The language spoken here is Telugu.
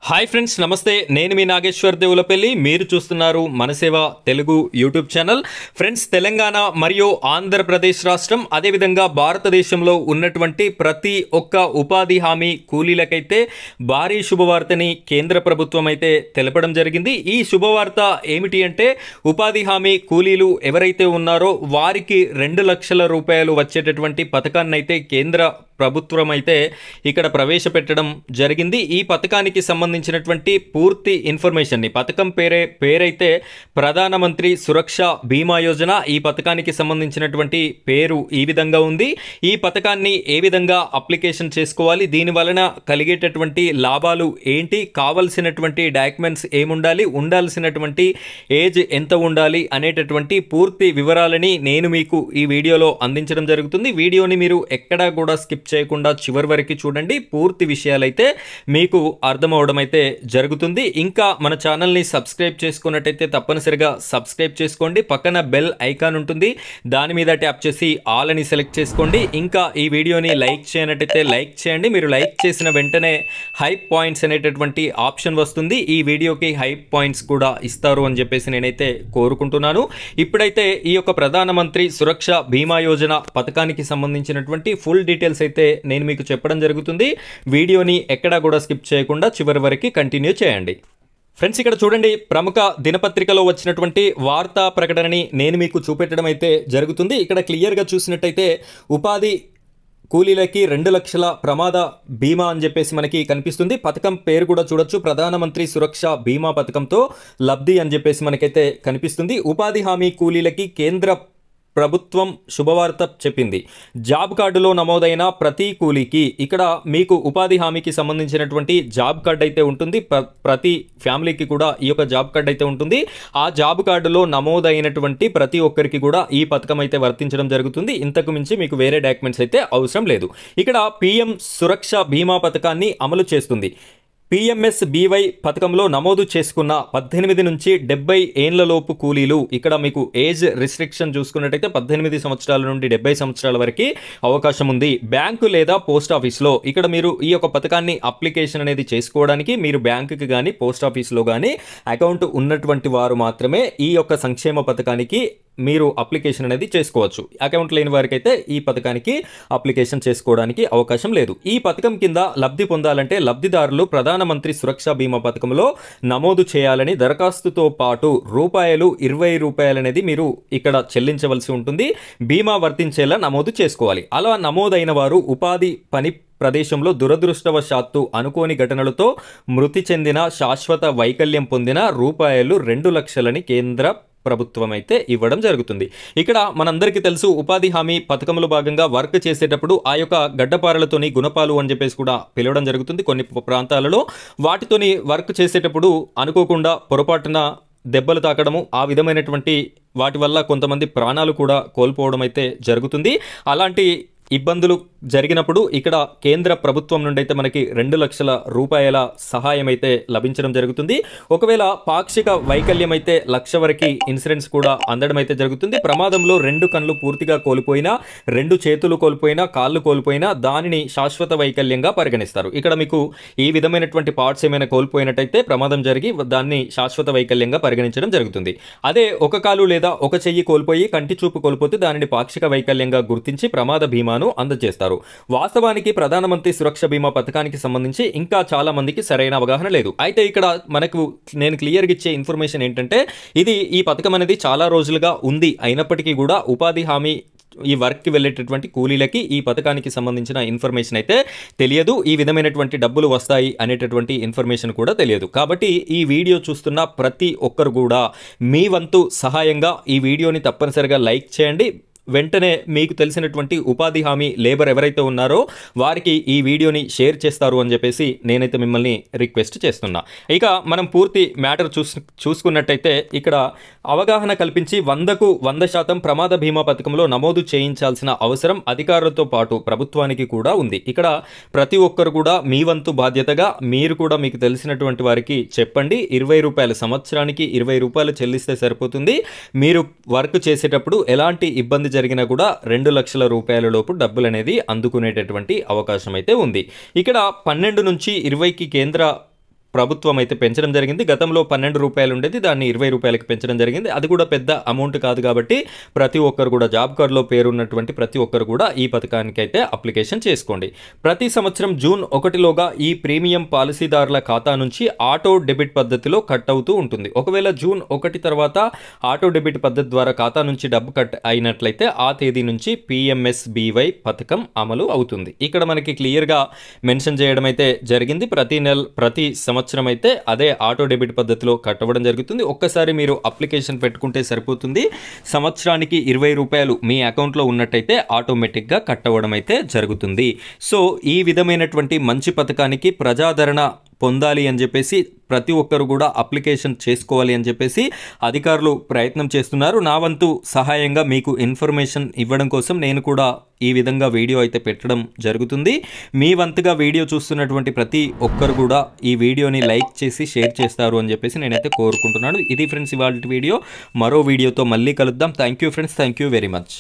హాయ్ ఫ్రెండ్స్, నమస్తే. నేను మీ నాగేశ్వర్ దేవులపల్లి. మీరు చూస్తున్నారు Manaseva Telugu YouTube channel. Friends, Telangana మరియు ఆంధ్రప్రదేశ్ రాష్ట్రం అదేవిధంగా భారతదేశంలో ఉన్నటువంటి ప్రతి ఒక్క ఉపాధి హామీ కూలీలకైతే భారీ శుభవార్తని కేంద్ర ప్రభుత్వం అయితే తెలపడం జరిగింది. ఈ శుభవార్త ఏమిటి అంటే, ఉపాధి హామీ కూలీలు ఎవరైతే ఉన్నారో వారికి 2 లక్షల రూపాయలు వచ్చేటటువంటి పథకాన్ని అయితే కేంద్ర ప్రభుత్వం అయితే ఇక్కడ ప్రవేశపెట్టడం జరిగింది. ఈ పథకానికి సంబంధించినటువంటి పూర్తి ఇన్ఫర్మేషన్ని, పథకం పేరైతే ప్రధానమంత్రి సురక్ష బీమా యోజన. ఈ పథకానికి సంబంధించినటువంటి పేరు ఈ విధంగా ఉంది. ఈ పథకాన్ని ఏ విధంగా అప్లికేషన్ చేసుకోవాలి, దీని వలన కలిగేటటువంటి లాభాలు ఏంటి, కావలసినటువంటి డాక్యుమెంట్స్ ఏముండాలి, ఉండాల్సినటువంటి ఏజ్ ఎంత ఉండాలి అనేటటువంటి పూర్తి వివరాలని నేను మీకు ఈ వీడియోలో అందించడం జరుగుతుంది. వీడియోని మీరు ఎక్కడా కూడా స్కిప్ చేయకుండా చివరి వరకు చూడండి. పూర్తి విషయాలైతే మీకు అర్థమవడం అయితే జరుగుతుంది. ఇంకా మన ఛానల్ని సబ్స్క్రైబ్ చేసుకున్నట్టయితే తప్పనిసరిగా సబ్స్క్రైబ్ చేసుకోండి. పక్కన బెల్ ఐకాన్ ఉంటుంది, దాని మీద ట్యాప్ చేసి ఆల్ అని సెలెక్ట్ చేసుకోండి. ఇంకా ఈ వీడియోని లైక్ చేయనట్టయితే లైక్ చేయండి. మీరు లైక్ చేసిన వెంటనే హైప్ పాయింట్స్ అనేటటువంటి ఆప్షన్ వస్తుంది. ఈ వీడియోకి హైప్ పాయింట్స్ కూడా ఇస్తారు అని చెప్పేసి నేనైతే కోరుకుంటున్నాను. ఇప్పుడైతే ఈ యొక్క ప్రధానమంత్రి సురక్ష బీమా యోజన పథకానికి సంబంధించినటువంటి ఫుల్ డీటెయిల్స్ అయితే నేను మీకు చెప్పడం జరుగుతుంది. వీడియోని ఎక్కడా కూడా స్కిప్ చేయకుండా చివరి వరకు కంటిన్యూ చేయండి. ఫ్రెండ్స్, ఇక్కడ చూడండి, ప్రముఖ దినపత్రికలో వచ్చినటువంటి వార్తా ప్రకటనని నేను మీకు చూపెట్టడం అయితే జరుగుతుంది. ఇక్కడ క్లియర్గా చూసినట్టయితే ఉపాధి కూలీలకి 2 లక్షల ప్రమాద బీమా అని చెప్పేసి మనకి కనిపిస్తుంది. పథకం పేరు కూడా చూడొచ్చు, ప్రధానమంత్రి సురక్ష బీమా పథకంతో లబ్ధి అని చెప్పేసి మనకైతే కనిపిస్తుంది. ఉపాధి హామీ కూలీలకి కేంద్ర ప్రభుత్వం శుభవార్త చెప్పింది. జాబ్ కార్డులో నమోదైన ప్రతి కూలీకి, ఇక్కడ మీకు ఉపాధి హామీకి సంబంధించినటువంటి జాబ్ కార్డు అయితే ఉంటుంది. ప్రతి ఫ్యామిలీకి కూడా ఈ యొక్క జాబ్ కార్డు అయితే ఉంటుంది. ఆ జాబ్ కార్డులో నమోదైనటువంటి ప్రతి ఒక్కరికి కూడా ఈ పథకం అయితే వర్తించడం జరుగుతుంది. ఇంతకు మించి మీకు వేరే డాక్యుమెంట్స్ అయితే అవసరం లేదు. ఇక్కడ పీఎం సురక్ష బీమా పథకాన్ని అమలు చేస్తుంది. PMSBY పథకంలో నమోదు చేసుకున్న 18 నుంచి 70 ఏళ్లలోపు కూలీలు, ఇక్కడ మీకు ఏజ్ రిస్ట్రిక్షన్ చూసుకున్నట్టయితే 18 సంవత్సరాల నుండి 70 సంవత్సరాల వరకు అవకాశం ఉంది. బ్యాంకు లేదా పోస్ట్ ఆఫీస్లో, ఇక్కడ మీరు ఈ యొక్క పథకాన్ని అప్లికేషన్ అనేది చేసుకోవడానికి మీరు బ్యాంకుకి కానీ పోస్ట్ ఆఫీస్లో కానీ అకౌంట్ ఉన్నటువంటి వారు మాత్రమే ఈ యొక్క సంక్షేమ పథకానికి మీరు అప్లికేషన్ అనేది చేసుకోవచ్చు. అకౌంట్ లేని వారికి అయితే ఈ పథకానికి అప్లికేషన్ చేసుకోవడానికి అవకాశం లేదు. ఈ పథకం కింద లబ్ధి పొందాలంటే లబ్ధిదారులు ప్రధానమంత్రి సురక్ష బీమా పథకంలో నమోదు చేయాలని, దరఖాస్తుతో పాటు ₹20 అనేది మీరు ఇక్కడ చెల్లించవలసి ఉంటుంది. బీమా వర్తించేలా నమోదు చేసుకోవాలి. అలా నమోదైన వారు ఉపాధి పని ప్రదేశంలో దురదృష్టవశాత్తు అనుకోని ఘటనలతో మృతి చెందిన, శాశ్వత వైకల్యం పొందిన ₹2 లక్షలని కేంద్ర ప్రభుత్వం అయితే ఇవ్వడం జరుగుతుంది. ఇక్కడ మనందరికీ తెలుసు, ఉపాధి హామీ పథకంలో భాగంగా వర్క్ చేసేటప్పుడు ఆ యొక్క గడ్డపారలతోని గుణపాలు అని చెప్పేసి కూడా పిలవడం జరుగుతుంది కొన్ని ప్రాంతాలలో. వాటితోని వర్క్ చేసేటప్పుడు అనుకోకుండా పొరపాటున దెబ్బలు తాకడము, ఆ విధమైనటువంటి వాటి వల్ల కొంతమంది ప్రాణాలు కూడా కోల్పోవడం అయితే జరుగుతుంది. అలాంటి ఇబ్బందులు జరిగినప్పుడు ఇక్కడ కేంద్ర ప్రభుత్వం నుండి అయితే మనకి 2 లక్షల రూపాయల సహాయం అయితే లభించడం జరుగుతుంది. ఒకవేళ పాక్షిక వైకల్యం అయితే 1 లక్ష వరకు ఇన్సూరెన్స్ కూడా అందడం అయితే జరుగుతుంది. ప్రమాదంలో 2 కళ్ళు పూర్తిగా కోల్పోయినా, 2 చేతులు కోల్పోయినా, కాళ్ళు కోల్పోయినా దానిని శాశ్వత వైకల్యంగా పరిగణిస్తారు. ఇక్కడ మీకు ఈ విధమైనటువంటి పార్ట్స్ ఏమైనా కోల్పోయినట్టయితే ప్రమాదం జరిగి దాన్ని శాశ్వత వైకల్యంగా పరిగణించడం జరుగుతుంది. అదే ఒక కాలు లేదా ఒక చెయ్యి కోల్పోయి కంటి చూపు కోల్పోతే దానిని పాక్షిక వైకల్యంగా గుర్తించి ప్రమాద బీమా అందజేస్తారు. వాస్తవానికి ప్రధానమంత్రి సురక్ష బీమా పథకానికి సంబంధించి ఇంకా చాలా మందికి సరైన అవగాహన లేదు. అయితే ఇక్కడ మనకు నేను క్లియర్గా ఇచ్చే ఇన్ఫర్మేషన్ ఏంటంటే, ఈ పథకం అనేది చాలా రోజులుగా ఉంది. అయినప్పటికీ కూడా ఉపాధి హామీ ఈ వర్క్కి వెళ్ళేటటువంటి కూలీలకి ఈ పథకానికి సంబంధించిన ఇన్ఫర్మేషన్ అయితే తెలియదు. ఈ విధమైనటువంటి డబ్బులు వస్తాయి అనేటటువంటి ఇన్ఫర్మేషన్ కూడా తెలియదు. కాబట్టి ఈ వీడియో చూస్తున్న ప్రతి ఒక్కరు కూడా మీ వంతు సహాయంగా ఈ వీడియోని తప్పనిసరిగా లైక్ చేయండి. వెంటనే మీకు తెలిసినటువంటి ఉపాధి హామీ లేబర్ ఎవరైతే ఉన్నారో వారికి ఈ వీడియోని షేర్ చేస్తారు అని చెప్పేసి నేనైతే మిమ్మల్ని రిక్వెస్ట్ చేస్తున్నా. ఇక మనం పూర్తి మ్యాటర్ చూసుకున్నట్టయితే, ఇక్కడ అవగాహన కల్పించి 100కు 100% ప్రమాద బీమా పథకంలో నమోదు చేయించాల్సిన అవసరం అధికారులతో పాటు ప్రభుత్వానికి కూడా ఉంది. ఇక్కడ ప్రతి ఒక్కరు కూడా మీ వంతు బాధ్యతగా మీరు కూడా మీకు తెలిసినటువంటి వారికి చెప్పండి. ₹20 సంవత్సరానికి ₹20 చెల్లిస్తే సరిపోతుంది. మీరు వర్క్ చేసేటప్పుడు ఎలాంటి ఇబ్బంది జరిగినా కూడా 2 లక్షల రూపాయల లోపు డబ్బులు అనేది అందుకునేటటువంటి అవకాశం అయితే ఉంది. ఇక్కడ 12 నుంచి 20కి కేంద్ర ప్రభుత్వం అయితే పెంచడం జరిగింది. గతంలో 12 రూపాయలు ఉండేది, దాన్ని 20 రూపాయలకి పెంచడం జరిగింది. అది కూడా పెద్ద అమౌంట్ కాదు కాబట్టి ప్రతి ఒక్కరు కూడా జాబ్ కార్డులో పేరున్నటువంటి ప్రతి ఒక్కరు కూడా ఈ పథకానికి అయితే అప్లికేషన్ చేసుకోండి. ప్రతి సంవత్సరం జూన్ 1లోగా ఈ ప్రీమియం పాలసీదారుల ఖాతా నుంచి ఆటో డెబిట్ పద్ధతిలో కట్ అవుతూ ఉంటుంది. ఒకవేళ జూన్ 1 తర్వాత ఆటో డెబిట్ పద్ధతి ద్వారా ఖాతా నుంచి డబ్బు కట్ అయినట్లయితే ఆ తేదీ నుంచి PMSBY పథకం అమలు అవుతుంది. ఇక్కడ మనకి క్లియర్గా మెన్షన్ చేయడం అయితే జరిగింది. ప్రతి సంవత్సరం అయితే అదే ఆటో డెబిట్ పద్ధతిలో కట్ అవ్వడం జరుగుతుంది. ఒక్కసారి మీరు అప్లికేషన్ పెట్టుకుంటే సరిపోతుంది. సంవత్సరానికి 20 రూపాయలు మీ అకౌంట్లో ఉన్నట్టయితే ఆటోమేటిక్గా కట్ అవ్వడం అయితే జరుగుతుంది. సో ఈ విధమైనటువంటి మంచి పథకానికి ప్రజాదరణ పొందాలి అని చెప్పేసి ప్రతి ఒక్కరు కూడా అప్లికేషన్ చేసుకోవాలి అని చెప్పేసి అధికారులు ప్రయత్నం చేస్తున్నారు. నా వంతు సహాయంగా మీకు ఇన్ఫర్మేషన్ ఇవ్వడం కోసం నేను కూడా ఈ విధంగా వీడియో అయితే పెట్టడం జరుగుతుంది. మీ వంతుగా వీడియో చూస్తున్నటువంటి ప్రతి ఒక్కరు కూడా ఈ వీడియోని లైక్ చేసి షేర్ చేస్తారు అని చెప్పేసి నేనైతే కోరుకుంటున్నాను. ఇది ఫ్రెండ్స్ ఇవాళ వీడియో. మరో వీడియోతో మళ్ళీ కలుద్దాం. Thank you friends, thank you very much.